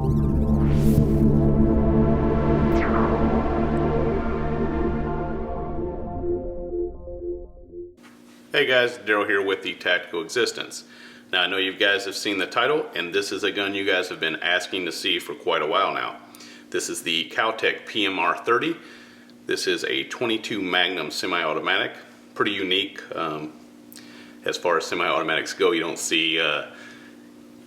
Hey guys, Daryl here with the Tactical Existence. Now I know you guys have seen the title, and this is a gun you guys have been asking to see for quite a while now. This is the Kel-Tec PMR 30. This is a 22 Magnum semi-automatic. Pretty unique. As far as semi-automatics go, you don't see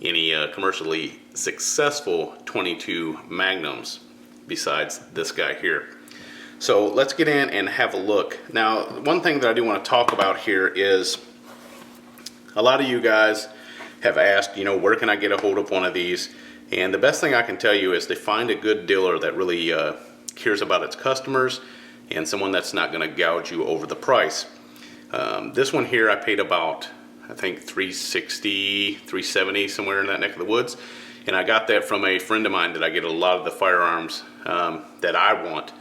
any commercially successful 22 Magnums besides this guy here. So let's get in and have a look. Now, one thing that I do want to talk about here is a lot of you guys have asked, where can I get a hold of one of these? And the best thing I can tell you is to find a good dealer that really cares about its customers and someone that's not going to gouge you over the price. This one here I paid about, I think, $360, $370, somewhere in that neck of the woods. And I got that from a friend of mine that I get a lot of the firearms that I want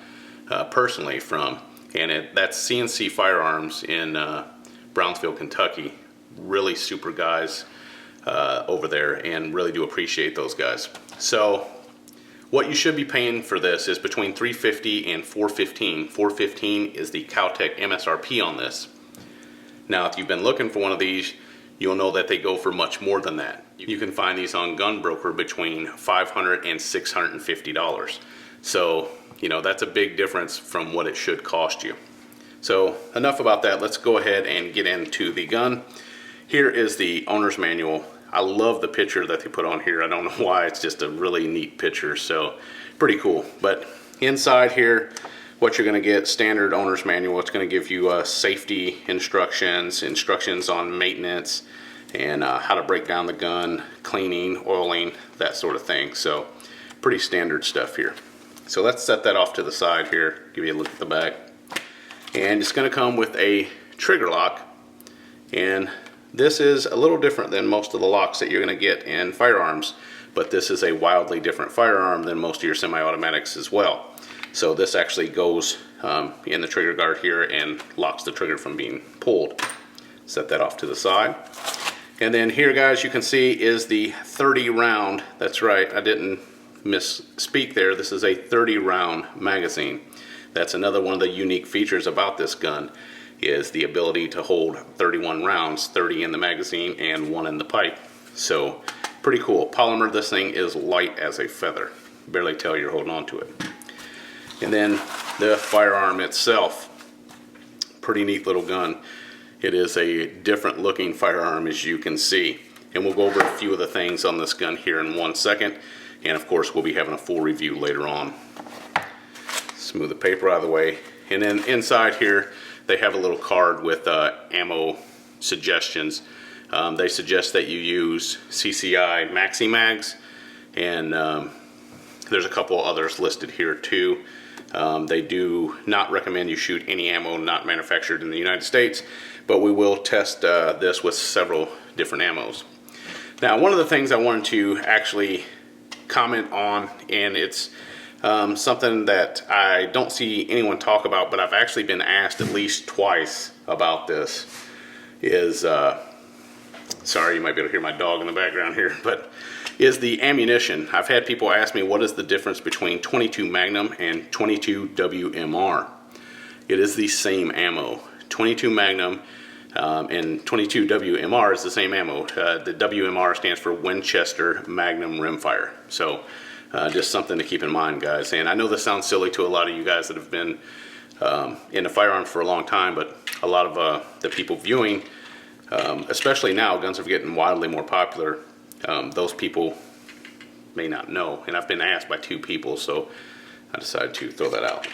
personally from, and that's CNC Firearms in Brownsville, Kentucky. Really super guys over there, and really do appreciate those guys. So what you should be paying for this is between $350 and $415. $415 is the Kel-Tec MSRP on this. Now if you've been looking for one of these, you'll know that they go for much more than that. You can find these on GunBroker between $500 and $650. So that's a big difference from what it should cost you. So enough about that. Let's go ahead and get into the gun. Here is the owner's manual. I love the picture that they put on here. I don't know why. It's just a really neat picture. So pretty cool. But inside here, what you're going to get, standard owner's manual. It's going to give you safety instructions on maintenance, and how to break down the gun, cleaning, oiling, that sort of thing. So pretty standard stuff here. So let's set that off to the side here, give you a look at the back. And it's going to come with a trigger lock, and this is a little different than most of the locks that you're going to get in firearms, but this is a wildly different firearm than most of your semi-automatics as well. So this actually goes in the trigger guard here and locks the trigger from being pulled. Set that off to the side. And then here, guys, you can see is the 30 round. That's right, I didn't misspeak there. This is a 30 round magazine. That's another one of the unique features about this gun, is the ability to hold 31 rounds, 30 in the magazine and 1 in the pipe. So pretty cool. Polymer, this thing is light as a feather. Barely tell you're holding on to it. And then the firearm itself, pretty neat little gun. It is a different looking firearm, as you can see. And we'll go over a few of the things on this gun here in 1 second. And of course, we'll be having a full review later on. Smooth the paper out of the way. And then inside here, they have a little card with ammo suggestions. They suggest that you use CCI Maxi Mags, and there's a couple others listed here too. They do not recommend you shoot any ammo not manufactured in the United States, but we will test this with several different ammos. Now, one of the things I wanted to actually comment on, and it's something that I don't see anyone talk about, but I've actually been asked at least twice about this, is sorry, you might be able to hear my dog in the background here, but is the ammunition. I've had people ask me, what is the difference between 22 Magnum and 22 WMR? It is the same ammo. 22 Magnum and 22 WMR is the same ammo. The WMR stands for Winchester Magnum Rimfire. So just something to keep in mind, guys. And I know this sounds silly to a lot of you guys that have been in the firearms for a long time, but a lot of the people viewing, especially now, guns are getting wildly more popular. Those people may not know, and I've been asked by 2 people, so I decided to throw that out.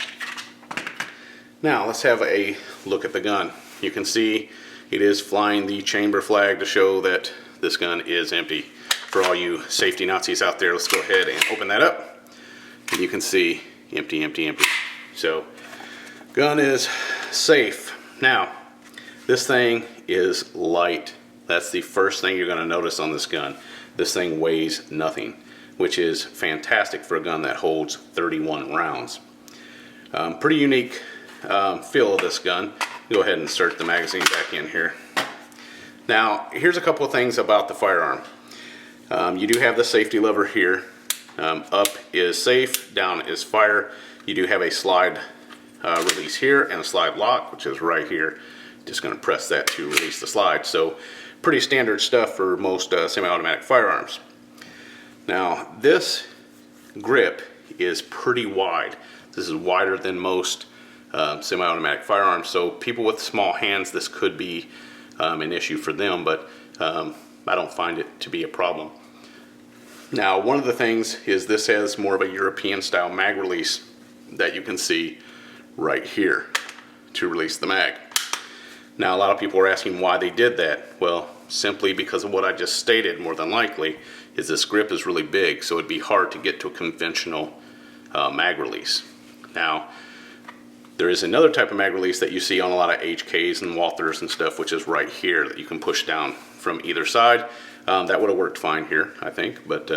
Now let's have a look at the gun. You can see it is flying the chamber flag to show that this gun is empty. For all you safety Nazis out there, let's go ahead and open that up, and you can see empty, empty, empty. So gun is safe. Now this thing is light. That's the first thing you're going to notice on this gun. This thing weighs nothing, which is fantastic for a gun that holds 31 rounds. Pretty unique feel of this gun. Go ahead and insert the magazine back in here. Now, here's a couple of things about the firearm. You do have the safety lever here. Up is safe, down is fire. You do have a slide release here and a slide lock, which is right here. Just going to press that to release the slide. So pretty standard stuff for most semi-automatic firearms. Now this grip is pretty wide. This is wider than most semi-automatic firearms, so people with small hands, this could be an issue for them, but I don't find it to be a problem. Now, one of the things is this has more of a European style mag release that you can see right here to release the mag. Now, a lot of people are asking why they did that. Well, simply because of what I just stated, more than likely, is this grip is really big, so it'd be hard to get to a conventional mag release. Now, there is another type of mag release that you see on a lot of HKs and Walthers and stuff, which is right here that you can push down from either side. That would have worked fine here, I think, but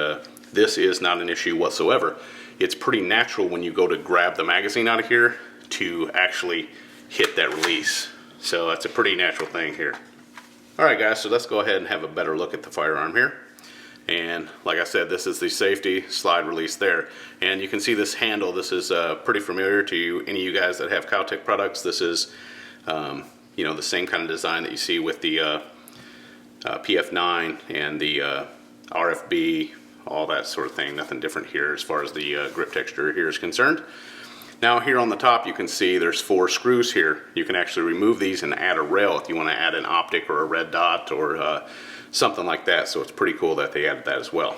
this is not an issue whatsoever. It's pretty natural when you go to grab the magazine out of here to actually hit that release. So that's a pretty natural thing here. Alright guys, so let's go ahead and have a better look at the firearm here. And like I said, this is the safety slide release there. And you can see this handle. This is pretty familiar to any of you guys that have Kel-Tec products. This is you know, the same kind of design that you see with the PF9 and the RFB, all that sort of thing. Nothing different here as far as the grip texture here is concerned. Now here on the top you can see there's 4 screws here. You can actually remove these and add a rail if you want to add an optic or a red dot or something like that. So it's pretty cool that they added that as well.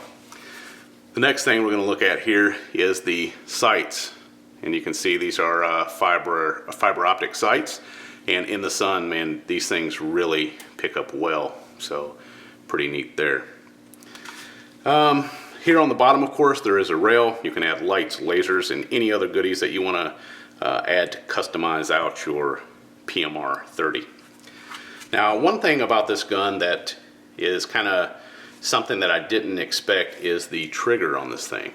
The next thing we're going to look at here is the sights. And you can see these are fiber optic sights. And in the sun, man, these things really pick up well. So pretty neat there. Here on the bottom, of course, there is a rail. You can add lights, lasers, and any other goodies that you want to add to customize out your PMR 30. Now, one thing about this gun that is kind of something that I didn't expect is the trigger on this thing.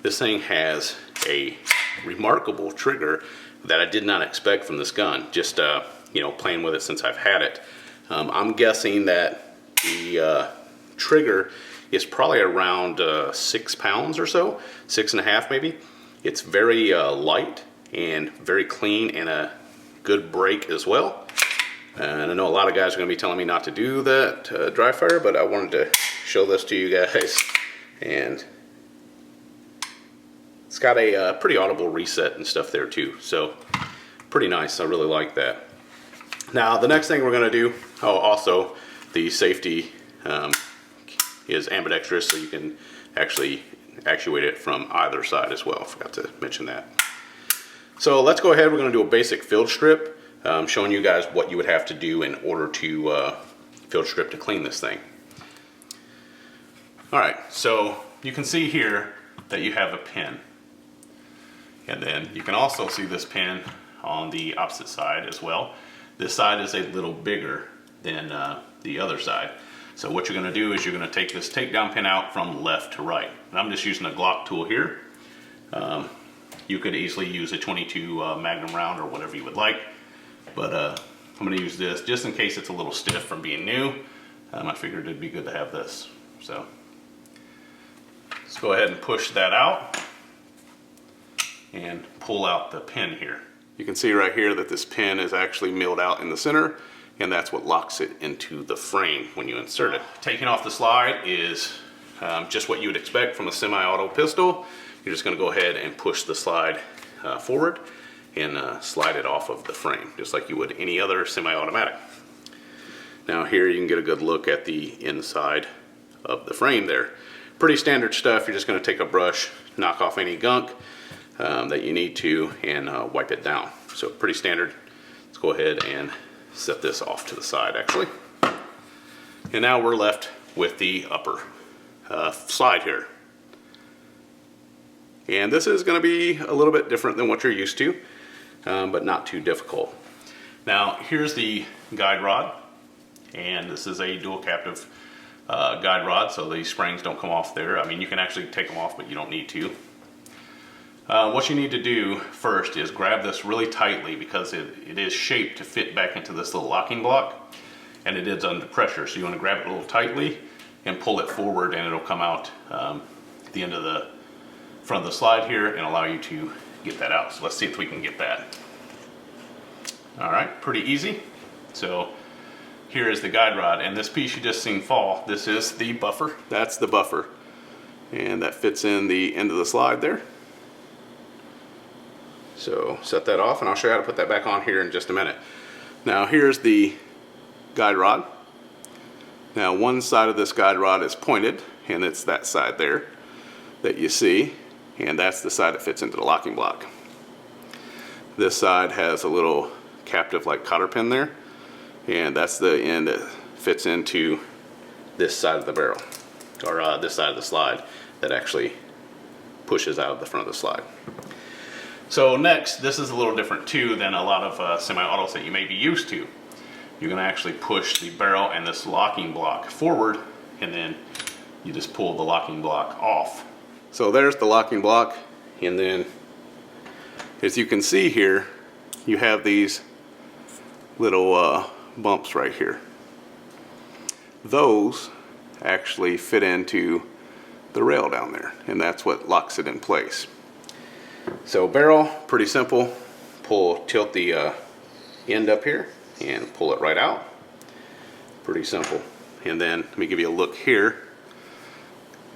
This thing has a remarkable trigger that I did not expect from this gun, just you know, playing with it since I've had it. I'm guessing that the trigger is probably around 6 pounds or so, 6.5 maybe. It's very light and very clean and a good break as well. And I know a lot of guys are going to be telling me not to do that dry fire, but I wanted to show this to you guys. And it's got a pretty audible reset and stuff there too, so pretty nice. I really like that. Now the next thing we're going to do, also the safety is ambidextrous, so you can actually actuate it from either side as well. Forgot to mention that. So let's go ahead. We're going to do a basic field strip, showing you guys what you would have to do in order to field strip to clean this thing. Alright, so you can see here that you have a pin. And then you can also see this pin on the opposite side as well. This side is a little bigger than the other side. So what you're going to do is you're going to take this takedown pin out from left to right. And I'm just using a Glock tool here. You could easily use a 22 magnum round or whatever you would like. But I'm going to use this just in case it's a little stiff from being new. I figured it'd be good to have this. So let's go ahead and push that out and pull out the pin here. You can see right here that this pin is actually milled out in the center, and that's what locks it into the frame when you insert it. Taking off the slide is just what you would expect from a semi-auto pistol. You're just going to go ahead and push the slide forward and slide it off of the frame, just like you would any other semi-automatic. Now here you can get a good look at the inside of the frame there. Pretty standard stuff. You're just going to take a brush, knock off any gunk that you need to, and wipe it down. So pretty standard. Let's go ahead and set this off to the side actually. And now we're left with the upper slide here. And this is going to be a little bit different than what you're used to, but not too difficult. Now here's the guide rod, and this is a dual captive guide rod, so these springs don't come off there. I mean, you can actually take them off, but you don't need to. What you need to do first is grab this really tightly, because it is shaped to fit back into this little locking block, and it is under pressure. So you want to grab it a little tightly and pull it forward, and it'll come out at the end of the front of the slide here and allow you to get that out. So let's see if we can get that. All right, pretty easy. So here is the guide rod, and this piece you just seen fall, this is the buffer. That's the buffer, and that fits in the end of the slide there. So set that off, and I'll show you how to put that back on here in just a minute. Now here's the guide rod. Now one side of this guide rod is pointed, and it's that side there that you see, and that's the side that fits into the locking block. This side has a little captive like cotter pin there, and that's the end that fits into this side of the barrel, or this side of the slide that actually pushes out of the front of the slide. So next, this is a little different too than a lot of semi-autos that you may be used to. You're going to actually push the barrel and this locking block forward, and then you just pull the locking block off. So there's the locking block, and then as you can see here, you have these little bumps right here. Those actually fit into the rail down there, and that's what locks it in place. So barrel, pretty simple. Tilt the end up here and pull it right out. Pretty simple. And then let me give you a look here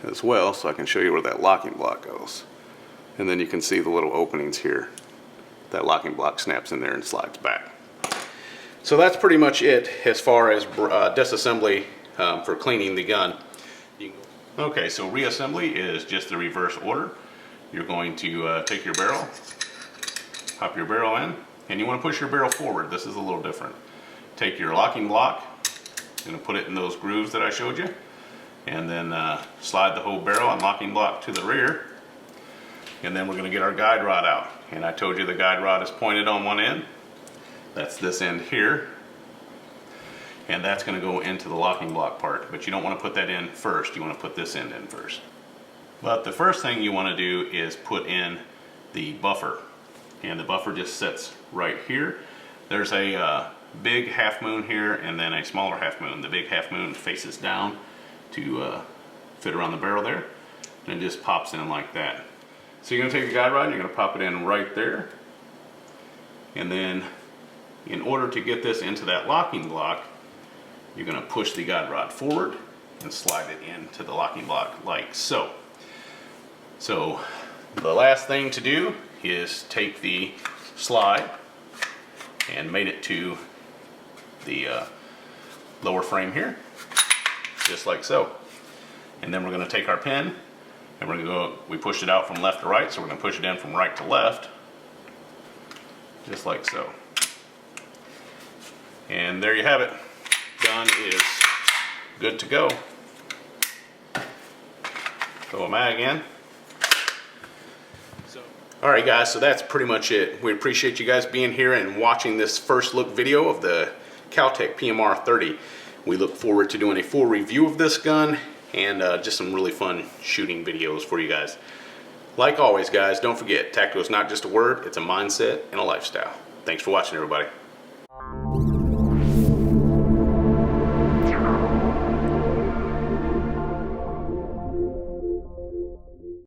as well, so I can show you where that locking block goes. And then you can see the little openings here. That locking block snaps in there and slides back. So that's pretty much it as far as disassembly for cleaning the gun. Okay, so reassembly is just the reverse order. You're going to take your barrel, pop your barrel in, and you want to push your barrel forward. This is a little different. Take your locking block, you're going to put it in those grooves that I showed you, and then slide the whole barrel and locking block to the rear, and then we're going to get our guide rod out. And I told you the guide rod is pointed on one end. That's this end here, and that's going to go into the locking block part, but you don't want to put that in first. You want to put this end in first. But the first thing you want to do is put in the buffer, and the buffer just sits right here. There's a big half moon here and then a smaller half moon. The big half moon faces down to fit around the barrel there, and it just pops in like that. So you're going to take the guide rod and you're going to pop it in right there, and then in order to get this into that locking block, you're going to push the guide rod forward and slide it into the locking block like so. So the last thing to do is take the slide and mate it to the lower frame here, just like so. And then we're going to take our pin and we're going to go, we pushed it out from left to right, so we're going to push it in from right to left, just like so. And there you have it. Gun is good to go. Throw a mag in. Alright guys, so that's pretty much it. We appreciate you guys being here and watching this first look video of the Kel-Tec PMR 30. We look forward to doing a full review of this gun and just some really fun shooting videos for you guys. Like always guys, don't forget, tactical is not just a word, it's a mindset and a lifestyle. Thanks for watching everybody.